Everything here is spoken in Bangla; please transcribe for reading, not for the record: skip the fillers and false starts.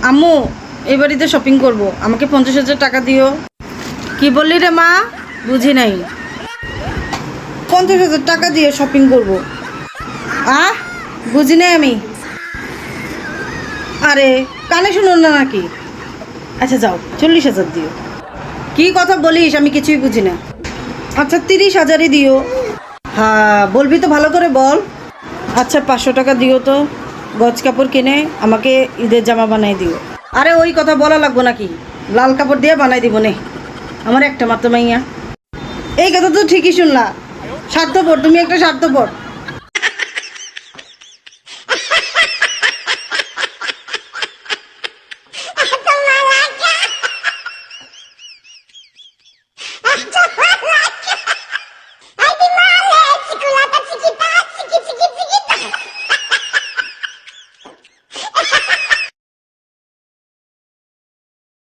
আম্মু এই বাড়িতে শপিং করব, আমাকে 50,000 টাকা দিও। কি বললি রে মা? বুঝি নাই। 50,000 টাকা দিয়ে শপিং করব? বুঝি নাই আমি। আরে কানে শুনো না নাকি? আচ্ছা যাও, 40,000 দিও। কি কথা বলিস, আমি কিছুই বুঝি না। আচ্ছা 30,000ই দিও। হ্যাঁ বলবি তো ভালো করে বল। আচ্ছা 500 টাকা দিও তো, গজ কাপড় কিনে আমাকে ঈদের জামা বানাই দিও। আরে ওই কথা বলা লাগবো নাকি, লাল কাপড় দিয়ে বানাই দিব নে, আমার একটা মাত্র মাইয়া। এই কথা তো ঠিকই শুনলা, স্বার্থপর, তুমি একটা স্বার্থপর।